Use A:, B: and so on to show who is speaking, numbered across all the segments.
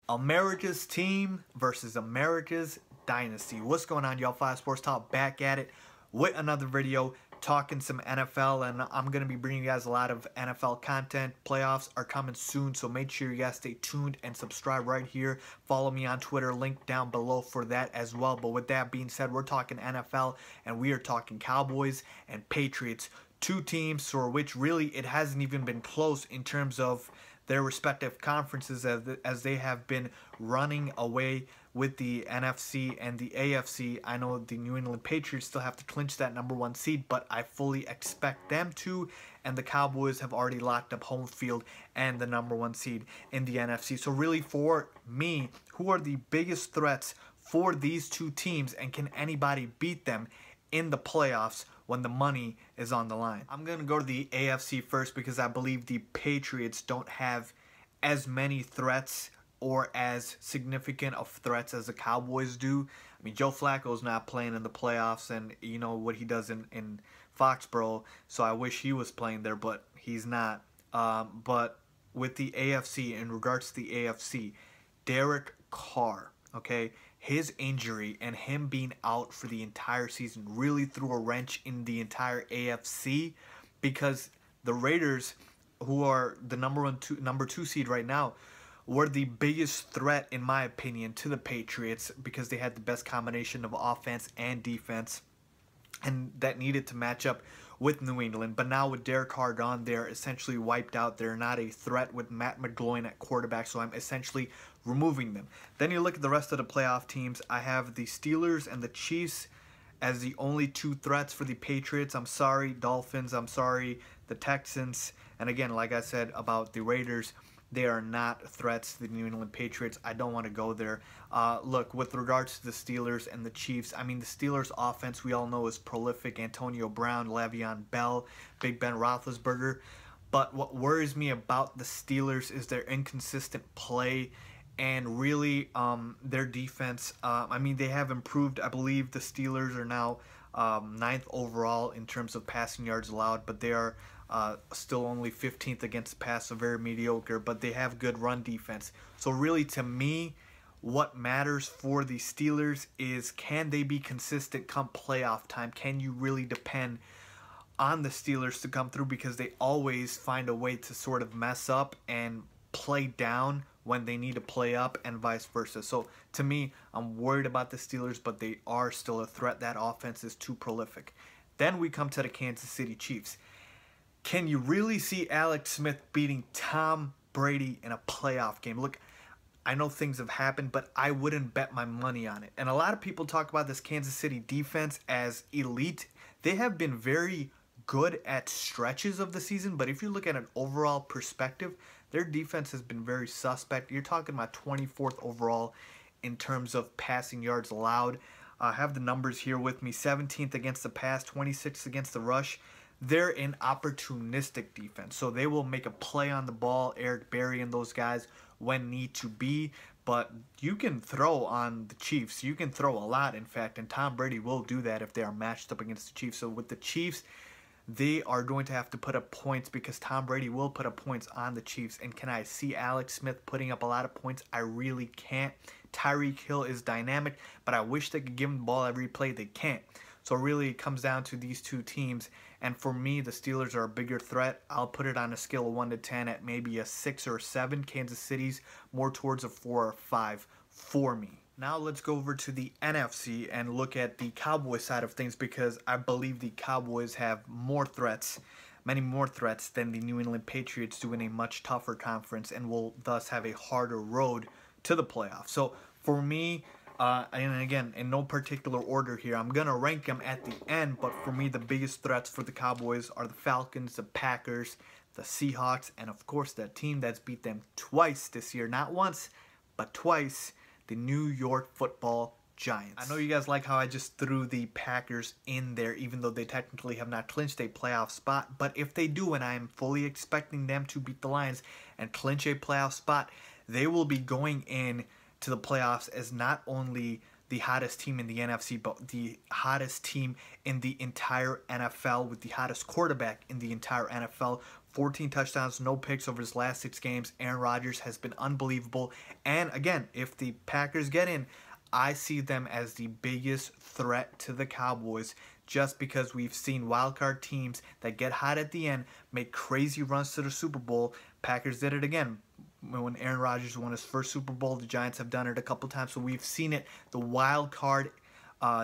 A: America's team versus America's dynasty. What's going on, y'all? 5 Sports Talk back at it with another video talking some NFL, and I'm going to be bringing you guys a lot of NFL content. Playoffs are coming soon, so make sure you guys stay tuned and subscribe right here. Follow me on Twitter, link down below for that as well. But with that being said, we're talking NFL, and we are talking Cowboys and Patriots. Two teams for which really it hasn't even been close in terms of their respective conferences as they have been running away with the NFC and the AFC. I know the New England Patriots still have to clinch that #1 seed, but I fully expect them to, and the Cowboys have already locked up home field and the #1 seed in the NFC. So really for me, who are the biggest threats for these two teams, and can anybody beat them in the playoffs when the money is on the line? I'm going to go to the AFC first because I believe the Patriots don't have as many threats or as significant of threats as the Cowboys do. I mean, Joe Flacco's not playing in the playoffs, and you know what he does in Foxborough, so I wish he was playing there, but he's not. But with the AFC, in regards to the AFC, Derek Carr, okay, his injury and him being out for the entire season really threw a wrench in the entire AFC, because the Raiders, who are the number 2 seed right now, were the biggest threat, in my opinion, to the Patriots because they had the best combination of offense and defense, and that needed to match up with New England. But now with Derek Carr gone, they're essentially wiped out. They're not a threat with Matt McGloin at quarterback, so I'm essentially removing them. Then you look at the rest of the playoff teams. I have the Steelers and the Chiefs as the only two threats for the Patriots. I'm sorry, Dolphins. I'm sorry, the Texans. And again, like I said about the Raiders, they are not threats to the New England Patriots. I don't want to go there. Look, with regards to the Steelers and the Chiefs, I mean, the Steelers' offense, we all know, is prolific. Antonio Brown, Le'Veon Bell, Big Ben Roethlisberger. But what worries me about the Steelers is their inconsistent play and really their defense. I mean, they have improved. I believe the Steelers are now 9th overall in terms of passing yards allowed, but they are still only 15th against the pass, so very mediocre, but they have good run defense. So really, to me, what matters for the Steelers is, can they be consistent come playoff time? Can you really depend on the Steelers to come through, because they always find a way to sort of mess up and play down when they need to play up, and vice versa. So to me, I'm worried about the Steelers, but they are still a threat. That offense is too prolific. Then we come to the Kansas City Chiefs. Can you really see Alex Smith beating Tom Brady in a playoff game? Look, I know things have happened, but I wouldn't bet my money on it. And a lot of people talk about this Kansas City defense as elite. They have been very good at stretches of the season, but if you look at an overall perspective, their defense has been very suspect. You're talking about 24th overall in terms of passing yards allowed. I have the numbers here with me. 17th against the pass, 26th against the rush. They're an opportunistic defense, so they will make a play on the ball, Eric Berry and those guys, when need to be. But you can throw on the Chiefs. You can throw a lot, in fact, and Tom Brady will do that if they are matched up against the Chiefs. So with the Chiefs, they are going to have to put up points, because Tom Brady will put up points on the Chiefs. And can I see Alex Smith putting up a lot of points? I really can't. Tyreek Hill is dynamic, but I wish they could give him the ball every play. They can't. So really, it comes down to these two teams. And for me, the Steelers are a bigger threat. I'll put it on a scale of 1 to 10 at maybe a 6 or 7. Kansas City's more towards a 4 or 5 for me. Now let's go over to the NFC and look at the Cowboys side of things, because I believe the Cowboys have more threats, many more threats than the New England Patriots do in a much tougher conference, and will thus have a harder road to the playoffs. So for me, and again, in no particular order here, I'm going to rank them at the end, but for me, the biggest threats for the Cowboys are the Falcons, the Packers, the Seahawks, and of course, that team that's beat them twice this year, not once, but twice, the New York Football Giants. I know you guys like how I just threw the Packers in there, even though they technically have not clinched a playoff spot, but if they do, and I am fully expecting them to beat the Lions and clinch a playoff spot, they will be going in to the playoffs as not only the hottest team in the NFC, but the hottest team in the entire NFL, with the hottest quarterback in the entire NFL 14 touchdowns, no picks over his last 6 games. Aaron Rodgers has been unbelievable. And again, if the Packers get in, I see them as the biggest threat to the Cowboys, just because we've seen wildcard teams that get hot at the end make crazy runs to the Super Bowl. Packers did it again when Aaron Rodgers won his first Super Bowl. The Giants have done it a couple times, so we've seen it. The wild card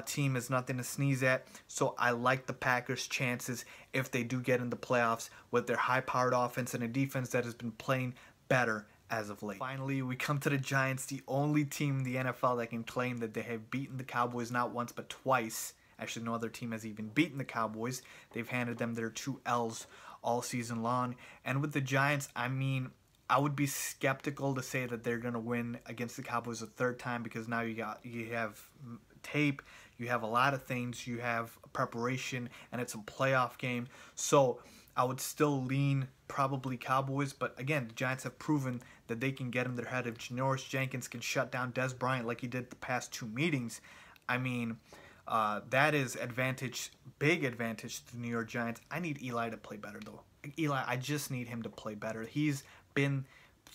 A: team is nothing to sneeze at. So I like the Packers' chances if they do get in the playoffs with their high-powered offense and a defense that has been playing better as of late. Finally, we come to the Giants, the only team in the NFL that can claim that they have beaten the Cowboys not once but twice. Actually, no other team has even beaten the Cowboys. They've handed them their 2 L's all season long. And with the Giants, I mean, I would be skeptical to say that they're going to win against the Cowboys a third time, because now you have tape, you have a lot of things, you have preparation, and it's a playoff game. So I would still lean probably Cowboys, but again, the Giants have proven that they can get in their head. If Janoris Jenkins can shut down Dez Bryant like he did the past 2 meetings, I mean, that is big advantage to the New York Giants. I need Eli to play better, though. Eli, I just need him to play better. He's been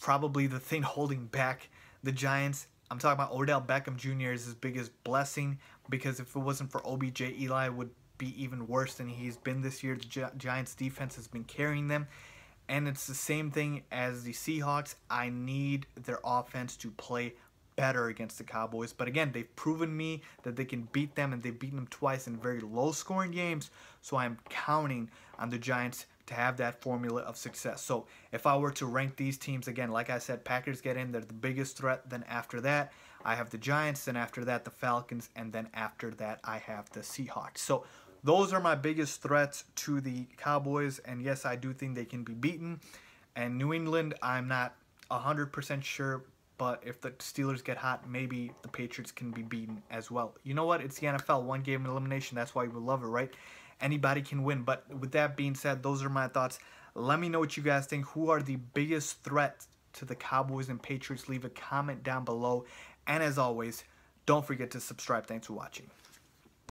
A: probably the thing holding back the Giants. I'm talking about Odell Beckham Jr. is his biggest blessing, because if it wasn't for OBJ, Eli would be even worse than he's been this year. The Giants defense has been carrying them, and it's the same thing as the Seahawks. I need their offense to play better against the Cowboys, but again, they've proven me that they can beat them, and they've beaten them twice in very low-scoring games, so I'm counting on the Giants to have that formula of success. So if I were to rank these teams, again, like I said, Packers get in, they're the biggest threat. Then after that, I have the Giants, then after that, the Falcons, and then after that, I have the Seahawks. So those are my biggest threats to the Cowboys, and yes, I do think they can be beaten. And New England, I'm not 100% sure, but if the Steelers get hot, maybe the Patriots can be beaten as well. You know what? It's the NFL, 1 game elimination. That's why we love it, right? Anybody can win. But with that being said, those are my thoughts. Let me know what you guys think. Who are the biggest threats to the Cowboys and Patriots? Leave a comment down below. And as always, don't forget to subscribe. Thanks for watching.